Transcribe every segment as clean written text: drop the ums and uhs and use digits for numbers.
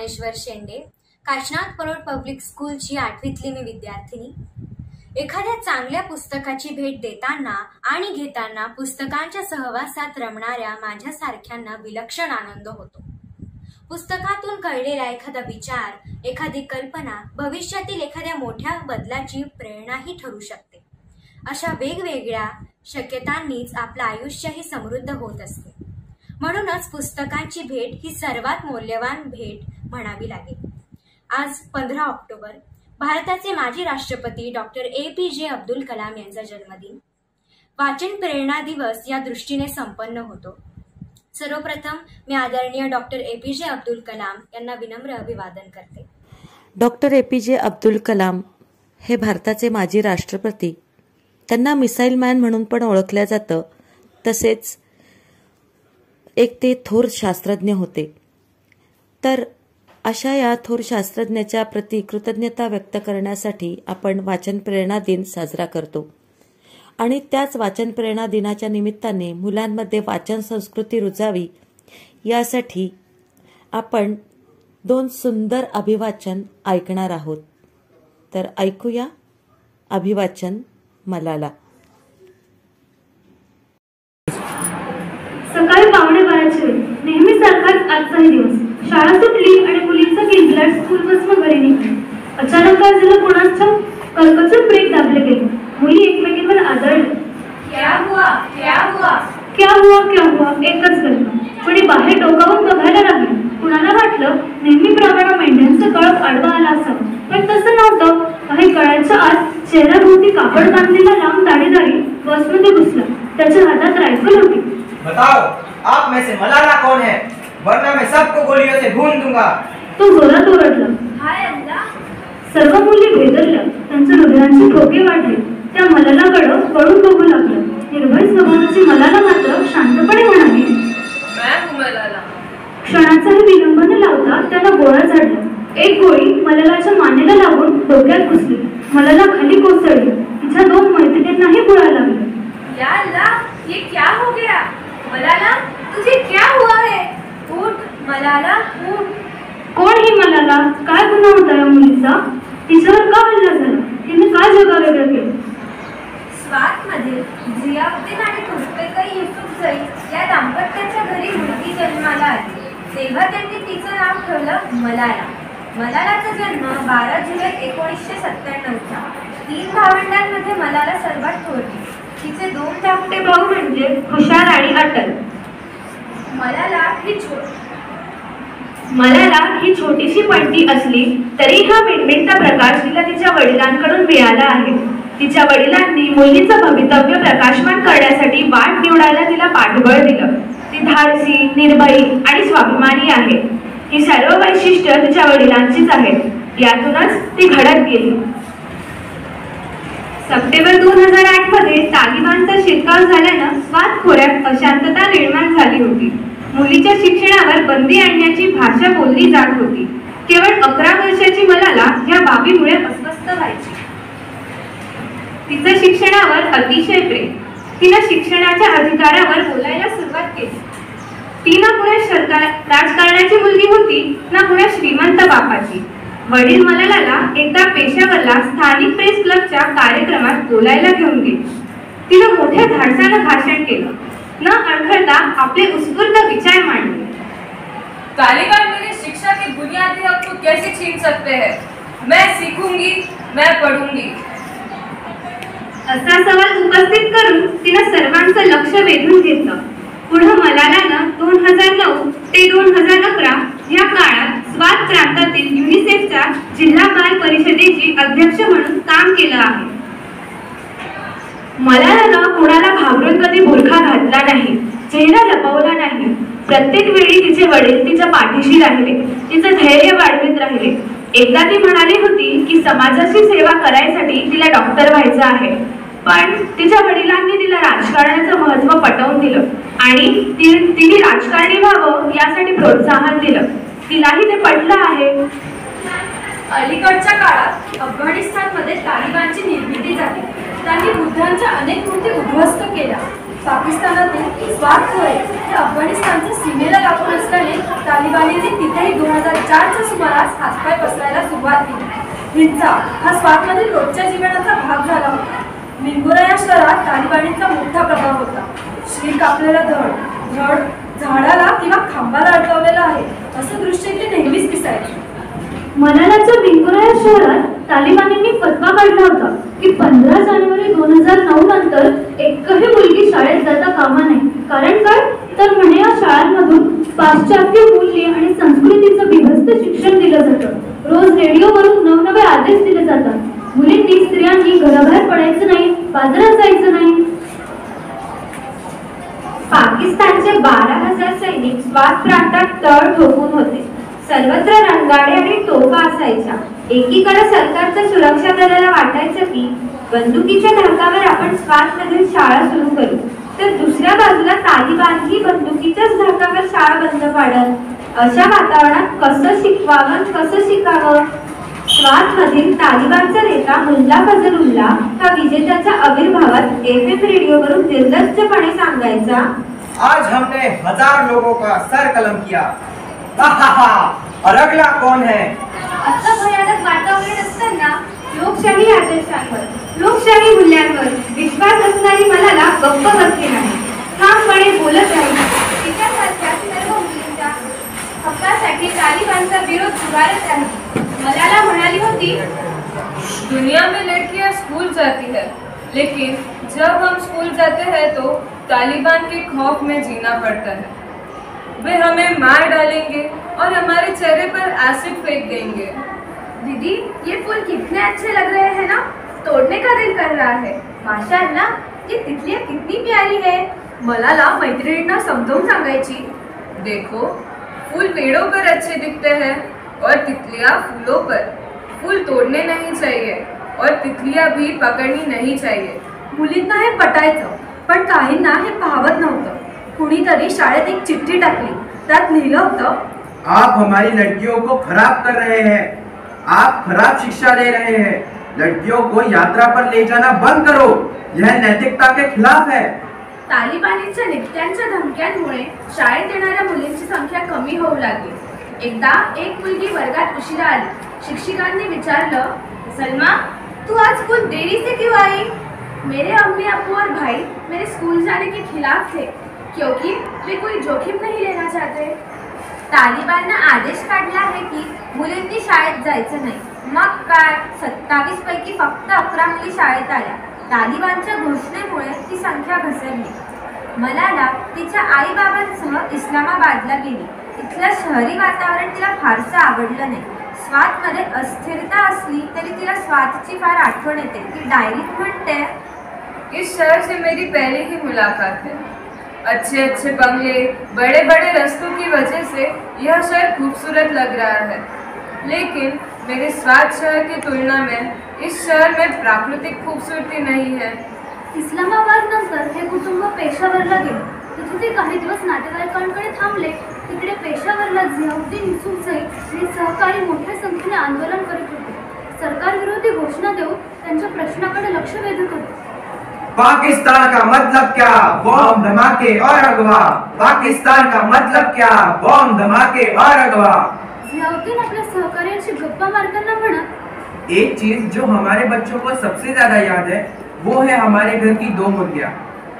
ज्ञानेश्वर शेंडे, Kashinath परोड public स्कूलची 8वीतली मी विद्यार्थिनी. एखाद्या चांगल्या पुस्तकाची भेट देताना आणि घेताना पुस्तकांच्या सहवासात रमणाऱ्या माझ्यासारख्यांना विलक्षण आनंद होतो. पुस्तकातून कळलेला एखादा विचार, एखादी कल्पना भविष्यातील एखाद्या मोठ्या बदलाची प्रेरणाही ठरू शकते. अशा वेगवेगळ्या शक्यतांनीच आपलं आयुष्यही समृद्ध होत असते. म्हणूनच पुस्तकांची भेट ही सर्वात मौल्यवान भेट म्हणावी लागेल. आज 15 ऑक्टोबर भारताचे माजी राष्ट्रपती डॉक्टर APJ अब्दुल कलाम यांचा जन्मदिन. वाचन प्रेरणा दिवस या दृष्टीने संपन्न होतो. सर्वप्रथम मी आदरणीय डॉक्टर APJ अब्दुल कलाम यांना विनम्र अभिवादन करते. डॉक्टर APJ अब्दुल कलाम हे भारताचे माजी राष्ट्रपती. त्यांना मिसाईल मॅन म्हणून पण ओळखलं जातं. तसेच एक ते थोर शास्त्रज्ञ होते. तर अशा या थोर शास्त्रज्ञाच्या प्रति कृतज्ञता व्यक्त करण्यासाठी आपण वाचन प्रेरणा दिन साजरा करतो. आणि त्याच वाचन प्रेरणा दिनाच्या निमित्ताने मुलांमध्ये वाचन संस्कृती रुजावी यासाठी आपण 2 सुंदर अभिवाचन ऐकणार आहोत. तर ऐकूया अभिवाचन मलाला. सकाळी 11:15 वेळ नेहमीसारखाच आजचाही दिवस. शाळा सुटली आणि मुलींचा किलबिलाट स्कूल बसनं घरी निघाली. अचानक काय झालं कोणाच कर्कच ब्रेक दाबले गेले. मुली एकमेकींवर आदळल्या. क्या हुआ एकच गल्पा. कोणी बाहेर डोकावून बघायला लागले. कुणाला वाटलं नेहमीप्रमाणे मेंढ्यांचं कळप आडवा आला असावं, पण तसं नव्हतं. काही कळायच्या आत चेहऱ्याभोवती कापड बांधलेला लांब दाढीदारी बसमध्ये घुसला. त्याच्या हातात रायफल होती. बताओ, आप में से मलाला कौन है, वरना मैं सबको गोलियों से भून दूंगा. तो जोरात ओरडला. हाय अल्लाह. सर्व मुली भेदरल्या. त्यांच्या हृदयांचे ठोके वाढले. त्या मलालाकडे वळून बघू लागल्या. निर्भय स्वभावाची मलाला मात्र शांतपणे म्हणाली, क्षणाचाही विलंब न लावता त्याला गोळा झाडला. एक गोळी मलालाच्या मानेला लागून डोक्यात घुसली. मलाला खाली कोसळली. तिच्या 2 मैत्रिणींनाही गोळा लागला. या अल्लाह, ये क्या हो गया? मलाला, तुझे क्या हुआ है? उठ मलाला, उठ. कोण ही मलाला? काय गुन्हा होता या मुलीचा? तिच्यावर का हल्ला झाला? तिने काय जगावेगळं केलं? स्वातमध्ये जियाउद्दीन आणि तुर्फेकई युसुफजई या दाम्पत्याच्या घरी मुलगी जन्माला आली. तेव्हा त्यांनी तिचं नाव ठेवलं मलाला. मलालाचा जन्म 12 जुलै 1997चा. 3 भावंडांमध्ये मलाला सर्वात थोरली. तिचे 2 धाकटे भाऊ म्हणजे हुशार आणि अटल. मलाला ही छोटीशी पणती असली तरी हा मिणमिणता प्रकाश तिला तिच्या वडिलांकडून मिळाला आहे. तिच्या वडिलांनी मुलीचं भवितव्य प्रकाशमान करण्यासाठी वाट निवडायला तिला पाठबळ दिलं. ती धाडसी, निर्भयी आणि स्वाभिमानी आहे. ही सर्व वैशिष्ट्य तिच्या वडिलांचीच आहेत. यातूनच ती घडत गेली. सप्टेंबर 2008 मध्ये तालिबानचा शिरकाव झाल्यानं स्वात खोऱ्यात अशांतता निर्माण झाली होती. मुलीच्या शिक्षणावर बंदी आणण्याची भाषा बोलली जात होती. केवळ 11 वर्षाची मलाला या बाबीमुळे अस्वस्थ व्हायची. तिचं शिक्षणावर अतिशय प्रेम. तिनं शिक्षणाच्या अधिकारावर बोलायला सुरुवात केली. ती ना कुणा राजकारणाची मुलगी होती ना कुणा श्रीमंत बापाची. वडील मलालाला एकदा पेशावरला स्थानिक प्रेस क्लबच्या कार्यक्रमात बोलायला घेऊन गेले. तिनं मोठ्या धाडसानं भाषण केलं. न अडखळता आपले उत्स्फूर्त विचार मांडले. तालिबान मेरी शिक्षा की बुनियादी हक को कैसे छीन सकते हैं? मैं सीखूंगी, मैं पढ़ूंगी. असा सवाल उपस्थित करून तिनं सर्वांचं लक्ष वेधून घेतलं. पुढे मलालानं 2009 ते 2011 या काळात स्वात प्रांतातील युनिसेफच्या जिल्हा बाल परिषदेची अध्यक्ष म्हणून काम केलं आहे. मलालानं कोणाला घाबरून कधी बुरखा घातला नाही, चेहरा लपवला नाही. प्रत्येक वेळी तिचे वडील तिच्या पाठीशी राहिले, तिचं धैर्य वाढवित राहिले. एकदा ती म्हणाली होती की समाजाची सेवा करायसाठी तिला डॉक्टर व्हायचं आहे, पण तिच्या वडिलांनी तिला राजकारणाचं महत्त्व पटवून दिलं आणि तिने राजकारणी व्हावं यासाठी प्रोत्साहन दिलं. तिलाही ते पटलं आहे. अलीकडच्या काळात अफगाणिस्तानमध्ये तालिबानची निर्मिती झाली. त्यांनी बुद्धांच्या अनेक मूर्ती उद्ध्वस्त केल्या. पाकिस्तानातील स्वात खोरे हे अफगाणिस्तानच्या सीमेला लागून असल्याने तालिबानींनी तिथेही 2004च्या सुमारास हातपाय पसरायला सुरुवात केली. हिंसा हा स्वातमधील रोजच्या जीवनाचा भाग झाला होता. मिंगोरा या शहरात तालिबानींचा मोठा प्रभाव होता. श्री कापलेला धड झाडाला किंवा खांबाला अडकवलेला आहे असं दृश्य इथे नेहमीच दिसायचे. मलालाच्या मिंगोरा या शहरात तालिबानींनी फतवा काढला होता की 15 जानेवारी 2009 नंतर एकही मुलगी शाळेत जाता कामा नये. कारण काय तर म्हणे या शाळांमधून पाश्चात्य मूल्ये आणि संस्कृतीचं बिभत्स शिक्षण दिलं जातं. रोज रेडिओवरून नवनवे आदेश दिले जातात. मुलींनी स्त्रियांनी घराबाहेर पडायचं नाही, बाजारात जायचं नाही. पाकिस्तानचे 12,000 सैनिक स्वात प्रांतात तळ ठोकून होते. सर्वत्र रणगाडे आणि तोफा असायच्या. एकीकडे सरकारच्या सुरक्षा दलाला वाटायचं की बंदुकीच्या धाकावर आपण स्वातमधील शाळा सुरू करू, तर दुसऱ्या बाजूला तालिबानही बंदुकीच्याच धाकावर शाळा बंद पाडत. अशा वातावरणात कसं शिकवावं, कसं शिकावं? स्वातमधील तालिबानचा नेता मुल्ला फजलुल्लाह हा विजेत्याच्या आविर्भावात FM रेडिओवरून निर्लज्जपणे सांगायचा, आज हमने 1000 लोगों का सर कलम किया. और अगला कौन है? असं भयानक वातावरण असताना लोकशाही आदर्शांवर, लोकशाही मूल्यांवर विश्वास असणारी मलाला गप्प बसली नाही. ठामपणे बोलत राहिली. तिच्यासारख्या सर्व मुलींच्या हक्कासाठी तालिबानचा विरोध झुगारत राहिली. मलाला म्हणाली होती, दुनिया में लड़कियां स्कूल जाती है, लेकिन जब हम स्कूल जाते हैं तो तालिबान के खौफ में जीना पड़ता है. वे हमें मार डालेंगे और हमारे चेहरे पर एसिड फेंक देंगे. दीदी, ये फूल कितने अच्छे लग रहे हैं ना, तोड़ने का दिल कर रहा है. माशाअल्लाह, ये तितलियां कितनी प्यारी है. मलाला मैत्रिणींना समजावून सांगायची, देखो फूल पेड़ों पर अच्छे दिखते हैं और तितलियां फूलों पर. फूल तोड़ने नहीं चाहिए और तितलियां भी पकड़नी नहीं चाहिए. मुलींना हे पटायचं, पण काहींना हे पाहवत नव्हतं. कुणीतरी शाळेत एक चिठ्ठी टाकली. त्यात लिहिलं होतं, आप हमारी लड़कियों को खराब कर रहे हैं. आप खराब शिक्षा दे रहे हैं. लड़कियों को यात्रा पर ले जाना बंद करो. यह नैतिकता के खिलाफ है. तालिबानींच्या नित्यांच्या धमक्यांमुळे शाळेत येणाऱ्या मुलींची संख्या कमी होऊ लागली. एकदा एक मुलगी वर्गात उशिरा आली. शिक्षिकांनी विचारलं, सलमा, तू आज स्कूल देरी से क्यों आई? मेरे अम्मी अब्बू और भाई मेरे स्कूल जाने के खिलाफ थे, क्योंकि वे कोई जोखिम नहीं लेना चाहते. तालिबानने आदेश काढला आहे की मुलींनी शाळेत जायचं नाही. मग काय, 27 पैकी फक्त 11 मुली शाळेत आल्या. तालिबानच्या घोषणेमुळे ती संख्या घसरली. मलाला तिच्या आई बाबांसह इस्लामाबादला गेली. इथलं शहरी वातावरण तिला फारसं आवडलं नाही. स्वातमध्ये अस्थिरता असली तरी तिला स्वातची फार आठवण येते. ती डायरीत म्हणते, इस शहर से मेरी पहले ही मुलाकात है. अच्छे अच्छे बंगले, बड़े बड़े रास्तों की वजह से यह शहर खूबसूरत लग रहा है, लेकिन मेरे स्वात शहर की तुलना में इस शहर में प्राकृतिक खूबसूरती नहीं है. इस्लामाबाद नंतर हे कुटुंब पेशावरला गेले. तिथे ते काही दिवस नातेवाईकांकडे थांबले. तिकडे पेशावरला जियाउद्दीन युसूफझई आणि सहकारी मोठ्या संख्येने आंदोलन करीत होते. सरकार विरोधी घोषणा देऊन त्यांच्या प्रश्नाकडे लक्ष वेधत होते. पाकिस्तान का मतलब क्या? बॉम्ब धमाके और अगवा. पाकिस्तान का मतलब क्या? बॉम्ब धमाके और अगवा. जियाउद्दीन अपने सहकार्यांशी गप्पा मारताना म्हणत, एक चीज जो हमारे बच्चों को सबसे ज्यादा याद है वो है हमारे घर की 2 मुर्गियां.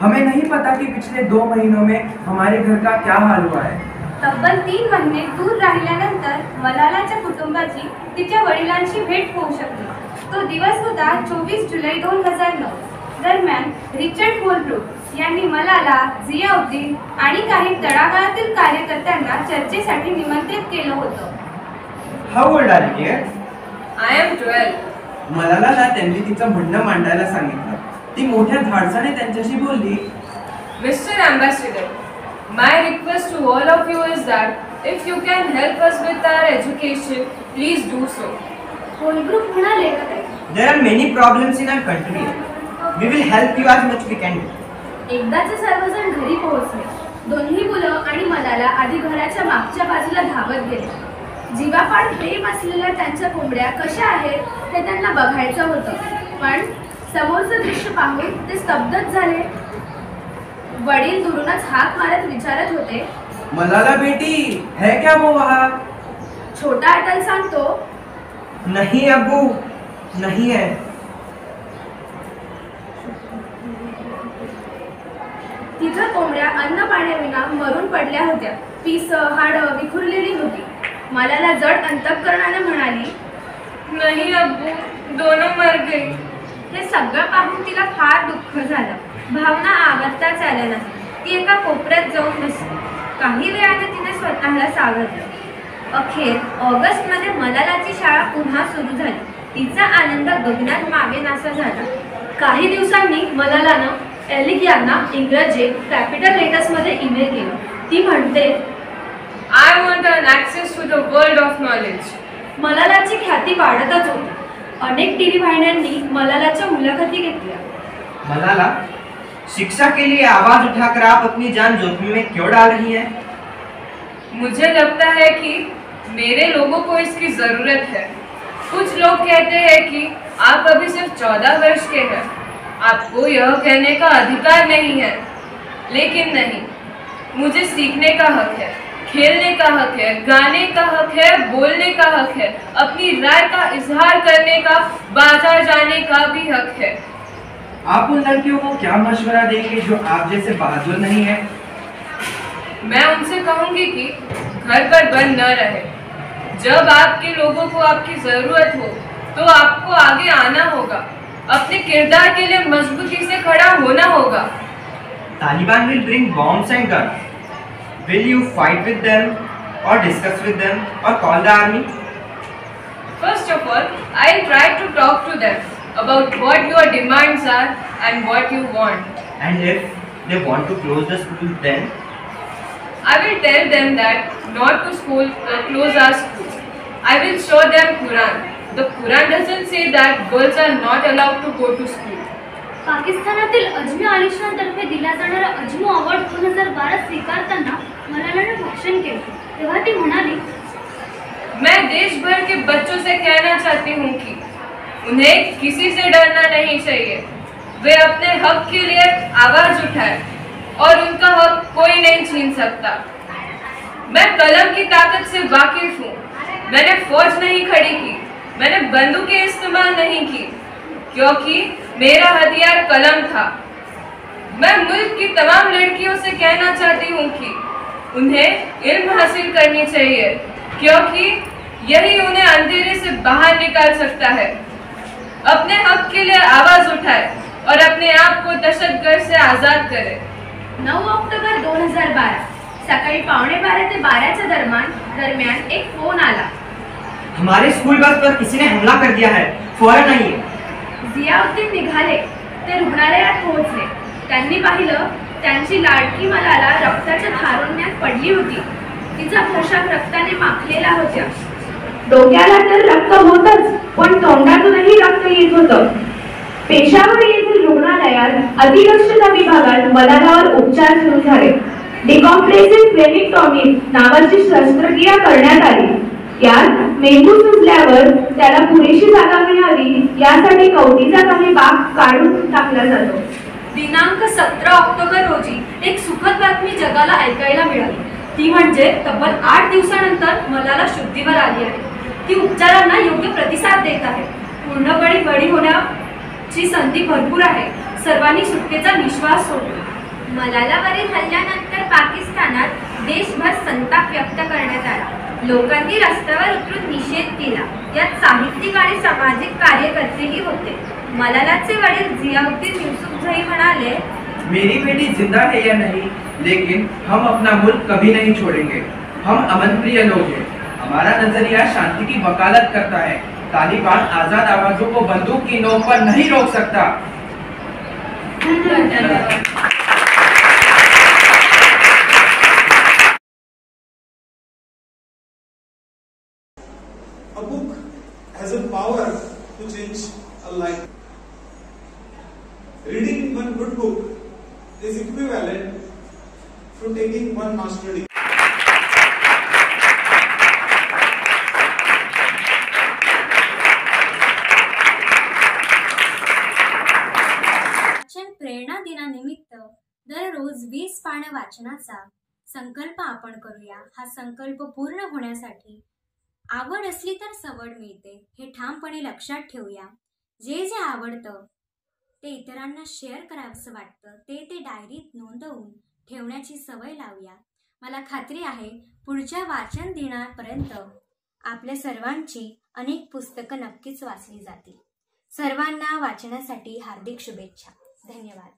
हमें नहीं पता कि पिछले 2 महीनों में हमारे घर का क्या हाल हुआ है. तब्बल 3 महिने दूर राहिल्यानंतर मलालाच्या कुटुंबाची तिच्या वडिलांशी भेट होऊ शकली. तो दिवस होता 24 जुलै 2009. दरम्यान रिचर्ड होलब्रूक यांनी मलाला, जियाउद्दीन आणि काही तळागाळातील कार्यकर्त्यांना चर्चेसाठी निमंत्रित केलं होतं. How old are you? I am 12. मलाला त्यांनी तिचं म्हणणं मांडायला सांगितलं. ती मोठ्या धाडसाने त्यांच्याशी बोलली, Mr. Ambassador, my request to all of you is that if you can help us with our education, please do so. होलब्रूक म्हणाले, There are many problems in our country. We will help you as much we can. एकदाचे सर्वजण घरी पोहोचले. दोन्ही मुलं आणि मलाला आधी घराच्या मागच्या बाजूला धावत गेले. जीवापाड प्रेम असलेल्या त्यांच्या कोंबड्या कशा आहेत हे त्यांना बघायचं होतं, पण समोरचं दृश्य पाहून ते स्तब्धच झाले. वडील दुरूनच हाक मारत विचारत होते, मलाला बेटी है क्या वो वहाँ? छोटा अटल सांगतो, नहीं अब्बू, नहीं है. तिथं कोंबड्या अन्न पाण्याविना मरून पडल्या होत्या. पिस हाडं विखुरलेली होती. मलाला जड अंतःकरणाने म्हणाली, नहीं अब्बू, दोनों मर गए. हे सगळं पाहून तिला फार दुःख झालं. भावना आवरताच आल्या नाही. ती एका कोपऱ्यात जाऊन बसली. काही वेळाने तिने स्वतःला सावरलं. अखेर ऑगस्टमध्ये मलालाची शाळा पुन्हा सुरू झाली. तिचा आनंद गगनात मावेनासा झाला. काही दिवसांनी मलालानं एलिक यांना इंग्रजी कॅपिटल लेटर्समध्ये ईमेल केलं. ती म्हणते, I want an access to the world of knowledge. मलालाची ख्याती वाढतच होती. अनेक टीव्ही वाहिन्यांनी मलालाच्या मुलाखती घेतल्या. मलाला, शिक्षा के लिए आवाज उठाकर आप अपनी जान जोखिम में क्यों डाल रही हैं? मुझे लगता है कि मेरे लोगों को इसकी जरूरत है. कुछ लोग कहते हैं कि आप अभी सिर्फ 14 वर्ष के हैं, आपको यह कहने का अधिकार नहीं है. लेकिन नहीं, मुझे सीखने का हक है, खेलने का हक है, गाने का हक है, बोलने का हक है, अपनी राय का इजहार करने का, बाजार जाने का भी हक है. आप उन लड़कियों को क्या मशवरा देंगे जो आप जैसे बहादुर नहीं है? मैं उनसे कहूंगी कि घर पर बंद न रहे. जब आपके लोगों को आपकी जरूरत हो तो आपको आगे आना होगा. अपने किरदार के लिए मजबूती से खड़ा होना होगा. Taliban will bring bombs and guns. Will you fight with them or discuss with them or call the army? First of all, I'll try to talk to them about what your demands are and what you want. And if they want to close the school, then I will tell them that not to close our schools. I will show them Quran. The Quran doesn't say that girls are not allowed to go to school. पाकिस्तानातील अजमी आलिशान तर्फे दिला जाणारा अजमो award 2012 स्वीकारताना मलालाने भाषण केले. तेव्हा ती म्हणाली, मैं देश भर के बच्चों से कहना चाहती हूँ कि उन्हें किसी से डरना नहीं चाहिए. वे अपने हक के लिए आवाज उठाए और उनका हक कोई नहीं छीन सकता. मैं कलम की ताकत से वाकिफ हूँ. मैंने फौज नहीं खड़ी की, मैंने बंदूकें इस्तेमाल नहीं की, क्योंकि मेरा हथियार कलम था. मैं मुल्क की तमाम लड़कियों से कहना चाहती हूँ कि उन्हें इल्म हासिल करनी चाहिए, क्योंकि यही उन्हें अंधेरे से बाहर निकाल सकता है. अपने हक के लिए आवाज उठाए और अपने आप को दहशतगर्द से आजाद करे. 9 ऑक्टोबर 2012 सकाळी 11:15 ते 12च्या दरम्यान एक फोन आला. हमारे स्कूल बस पर किसी ने हमला कर दिया है, फौरन आइए. जियाउद्दीन निघाले. ते रुग्णालयात पोहोचले. त्यांनी पाहिलं, त्यांची लाडकी मलाला रक्ताच्या थारोळण्यात पडली होती. तिचा पोशाख रक्ताने माखलेला होता. डोक्याला तर रक्त होतच, पण तोंडातूनही रक्त येत होतं. पेशावर येथील रुग्णालयात अतिदक्षता विभागात मलालावर उपचार सुरू झाले. डिकॉम्प्रेसिव्ह फ्लेमिक्टॉमी नावाची शस्त्रक्रिया करण्यात आली. यात मेंदू सुजल्यावर त्याला पुरेशी जागा मिळावी यासाठी कवटीचा काही भाग काढून टाकला जातो. दिनांक 17 ऑक्टोबर रोजी एक सुखद बातमी जगाला ऐकायला मिळाली. ती म्हणजे तब्बल 8 दिवसानंतर मलाला शुद्धीवर आली आहे. ती उपचारांना योग्य प्रतिसाद देत आहे. पूर्णपणे बरी होण्याची संधी भरपूर आहे. सर्वांनी सुटकेचा निश्वास सोडला. मलालावरील हल्ल्यानंतर पाकिस्तानात देशभर संताप व्यक्त करण्यात आला. लोकांनी रस्त्यावर उतरून निषेध केला. यात साहित्यिक आणि सामाजिक कार्यकर्तेही होते. मलालाचे वडील जियाउद्दीन युसुफझई म्हणाले, मेरी बेटी जिंदा है या नहीं, लेकिन हम अपना मुल्क कभी नहीं छोड़ेंगे. हम अमन प्रिय लोग हैं. हमारा नजरिया शांति की वकालत करता है. तालिबान आजाद आवाजों को बंदूक की नोक पर नहीं रोक सकता. A book has a power to change a life. Reading one good book is equivalent to taking one master degree. प्रेरणा दिनानिमित्त दररोज 20 पानं वाचनाचा संकल्प आपण करूया. हा संकल्प पूर्ण होण्यासाठी आवड असली तर सवड मिळते हे ठामपणे लक्षात ठेवूया. जे जे आवडतं ते इतरांना शेअर करावंसं वाटतं ते डायरीत नोंदवून ठेवण्याची सवय लावूया. मला खात्री आहे पुढच्या वाचन दिनापर्यंत आपल्या सर्वांची अनेक पुस्तकं नक्कीच वाचली जातील. सर्वांना वाचनासाठी हार्दिक शुभेच्छा. धन्यवाद.